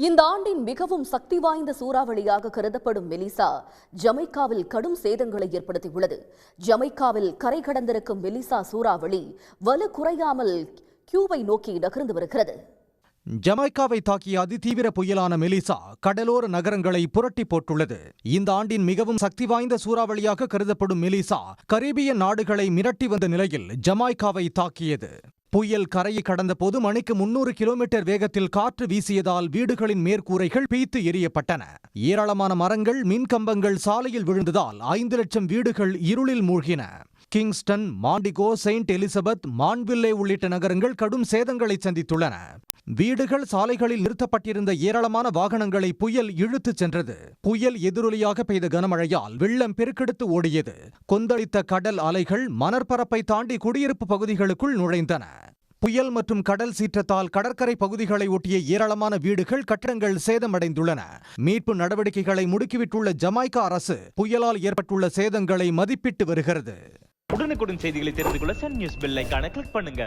இந்த ஆண்டின் மிகவும் சக்தி வாய்ந்த சூறாவளியாக கருதப்படும் மெலிசா ஜமைக்காவில் கடும் சேதங்களை ஏற்படுத்தியுள்ளது. ஜமைக்காவில் கரை கடந்திருக்கும் மெலிசா சூறாவளி வலு குறையாமல் கியூபை நோக்கி நகர்ந்து வருகிறது. ஜமைக்காவை தாக்கிய அதிதீவிர புயலான மெலிசா கடலோர நகரங்களை புரட்டி போட்டுள்ளது. இந்த ஆண்டின் மிகவும் சக்தி வாய்ந்த சூறாவளியாக கருதப்படும் மெலிசா கரீபியன் நாடுகளை மிரட்டி வந்த நிலையில் ஜமைக்காவை தாக்கியது. புயல் கரையை கடந்த போது மணிக்கு 300 கிலோமீட்டர் வேகத்தில் காற்று வீசியதால் வீடுகளின் மேற்கூரைகள் பீத்து எரியப்பட்டன. ஏராளமான மரங்கள், மின்கம்பங்கள் சாலையில் விழுந்ததால் 5 லட்சம் வீடுகள் இருளில் மூழ்கின. கிங்ஸ்டன், மாண்டிகோ, செயின்ட் எலிசபெத், மான்வில்லே உள்ளிட்ட நகரங்கள் கடும் சேதங்களை சந்தித்துள்ளன. வீடுகள், சாலைகளில் நிறுத்தப்பட்டிருந்த ஏராளமான வாகனங்களை புயல் இழுத்துச் சென்றது. புயல் எதிரொலியாக பெய்த கனமழையால் வெள்ளம் பெருக்கெடுத்து ஓடியது. கொந்தளித்த கடல் அலைகள் மணற்பரப்பை தாண்டி குடியிருப்பு பகுதிகளுக்குள் நுழைந்தன. புயல் மற்றும் கடல் சீற்றத்தால் கடற்கரை பகுதிகளை ஒட்டிய ஏராளமான வீடுகள், கட்டடங்கள் சேதமடைந்துள்ளன. மீட்பு நடவடிக்கைகளை முடுக்கிவிட்டுள்ள ஜமைக்கா அரசு புயலால் ஏற்பட்டுள்ள சேதங்களை மதிப்பிட்டு வருகிறது. உடனுக்குடன் செய்திகளை தெரிந்து கொள்ள சன் நியூஸ் பெல் ஐகானை கிளிக் பண்ணுங்க.